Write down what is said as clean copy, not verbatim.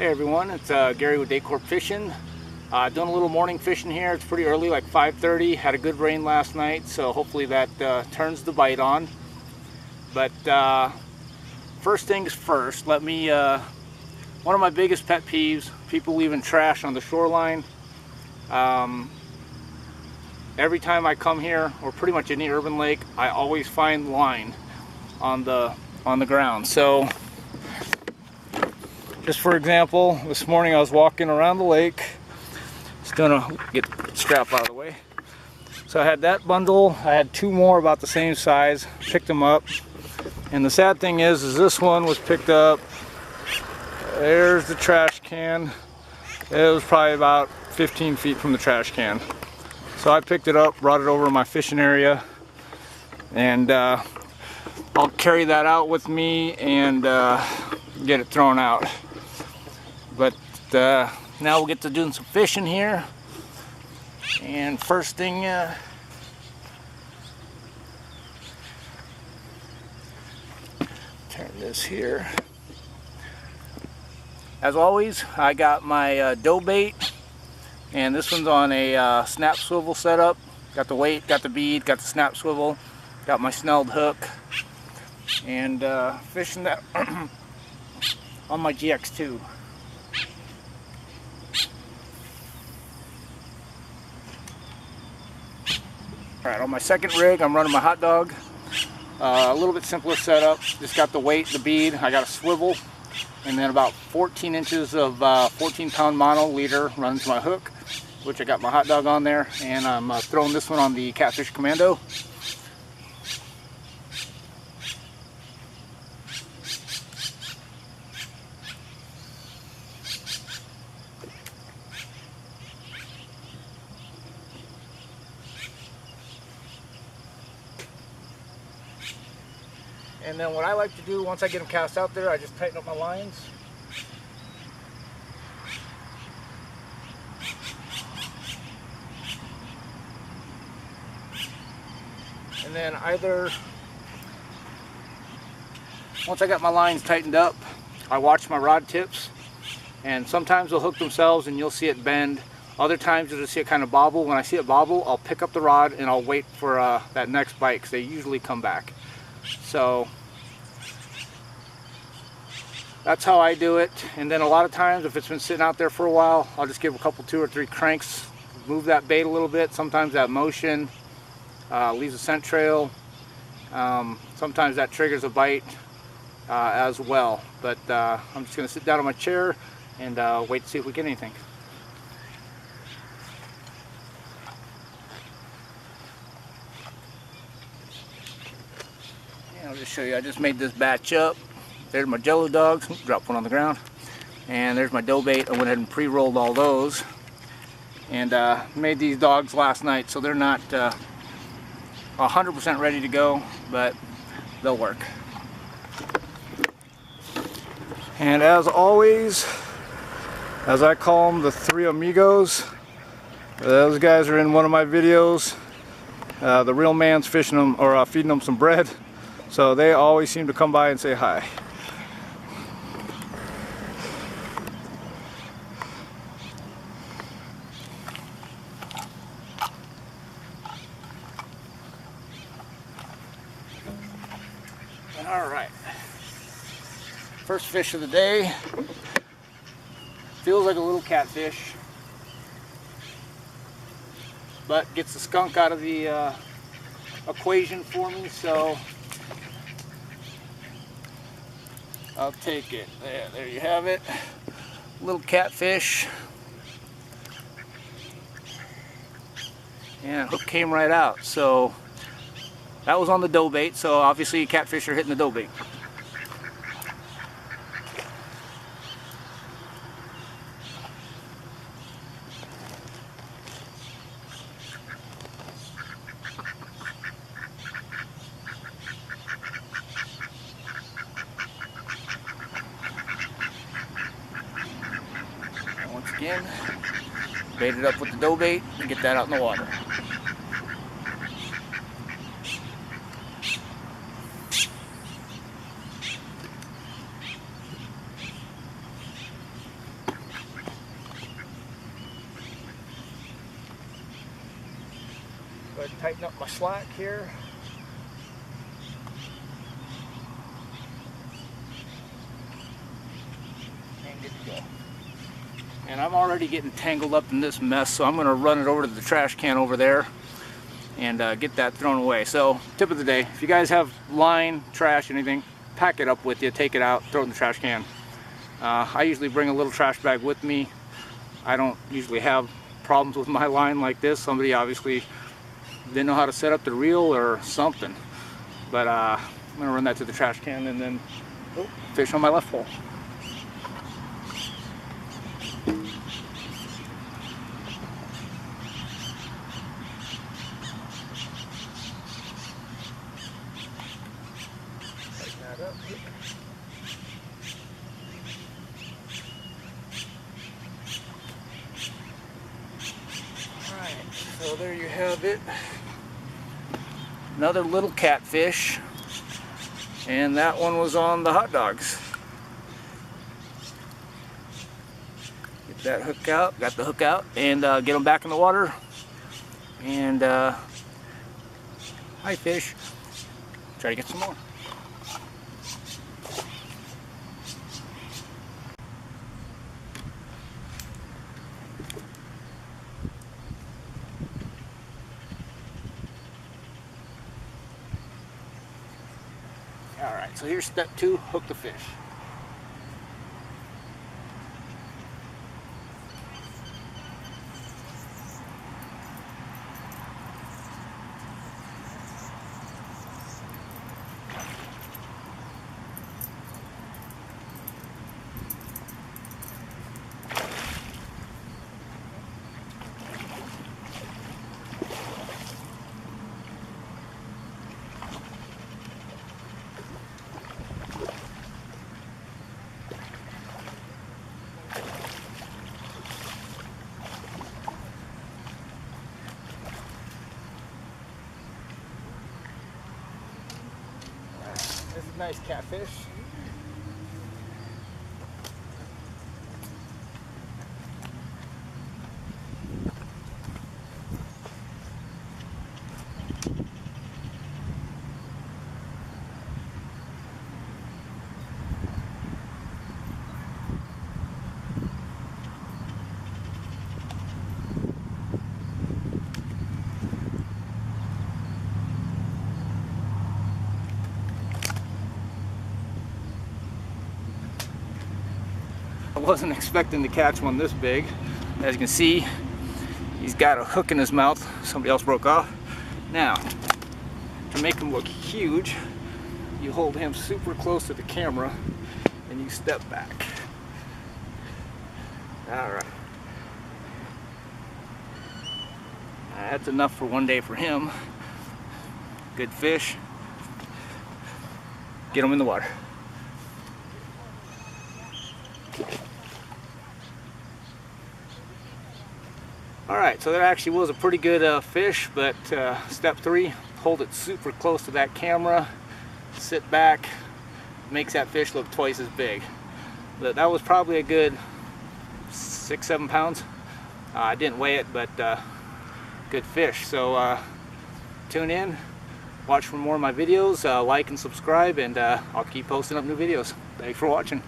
Hey everyone, it's Gary with Carp Fishing. Doing a little morning fishing here. It's pretty early, like 5:30. Had a good rain last night, so hopefully that turns the bite on. But first things first, let me, one of my biggest pet peeves, people leaving trash on the shoreline. Every time I come here, or pretty much any urban lake, I always find line on the ground. So just for example, this morning I was walking around the lake. Just gonna get the strap out of the way. So I had that bundle, I had two more about the same size, picked them up. And the sad thing is this one was picked up. There's the trash can. It was probably about 15 feet from the trash can. So I picked it up, brought it over to my fishing area, and I'll carry that out with me and get it thrown out. But now we'll get to doing some fishing here. And first thing, turn this here. As always, I got my dough bait, and this one's on a snap swivel setup. Got the weight, got the bead, got the snap swivel, got my snelled hook, and fishing that on my GX2. Alright, on my second rig, I'm running my hot dog. A little bit simpler setup. Just got the weight, the bead, I got a swivel, and then about 14 inches of 14-pound mono leader running to my hook, which I got my hot dog on there, and I'm throwing this one on the Catfish Commando. And then what I like to do, once I get them cast out there, I just tighten up my lines. And then either, once I got my lines tightened up, I watch my rod tips, and sometimes they'll hook themselves and you'll see it bend. Other times you'll just see it kind of bobble. When I see it bobble, I'll pick up the rod and I'll wait for that next bite, because they usually come back. So that's how I do it. And then a lot of times, if it's been sitting out there for a while, I'll just give a couple, 2 or 3 cranks, move that bait a little bit. Sometimes that motion leaves a scent trail. Sometimes that triggers a bite as well. But I'm just going to sit down on my chair and wait to see if we get anything. And I'll just show you, I just made this batch up. There's my jello dogs. Oops, dropped one on the ground. And there's my dough bait. I went ahead and pre-rolled all those. And made these dogs last night, so they're not 100% ready to go, but they'll work. And as always, as I call them, the 3 amigos. Those guys are in one of my videos. The real man's fishing them, or feeding them some bread. So they always seem to come by and say hi. Alright, first fish of the day. Feels like a little catfish, but gets the skunk out of the equation for me, so I'll take it. There you have it. Little catfish. And hook came right out. So that was on the dough bait, so obviously catfish are hitting the dough bait. And once again, bait it up with the dough bait and get that out in the water. Go ahead and tighten up my slack here. And good to go. And I'm already getting tangled up in this mess, so I'm going to run it over to the trash can over there and get that thrown away. So, tip of the day, if you guys have line, trash, anything, pack it up with you, take it out, throw it in the trash can. I usually bring a little trash bag with me. I don't usually have problems with my line like this. Somebody obviously didn't know how to set up the reel or something. But I'm going to run that to the trash can and then fish on my left pole. Alright, so there you have it. Another little catfish. And that one was on the hot dogs. Get that hook out, got the hook out, and get them back in the water. And hi fish. Try to get some more. Alright, so here's step 2, hook the fish. This is a nice catfish. I wasn't expecting to catch one this big. As you can see, he's got a hook in his mouth. Somebody else broke off. Now, to make him look huge, you hold him super close to the camera and you step back. Alright. That's enough for one day for him. Good fish. Get him in the water. Alright, so that actually was a pretty good fish, but step 3, hold it super close to that camera, sit back, makes that fish look twice as big. But that was probably a good 6-7 pounds. I didn't weigh it, but good fish. So tune in, watch for more of my videos, like and subscribe, and I'll keep posting up new videos. Thanks for watching.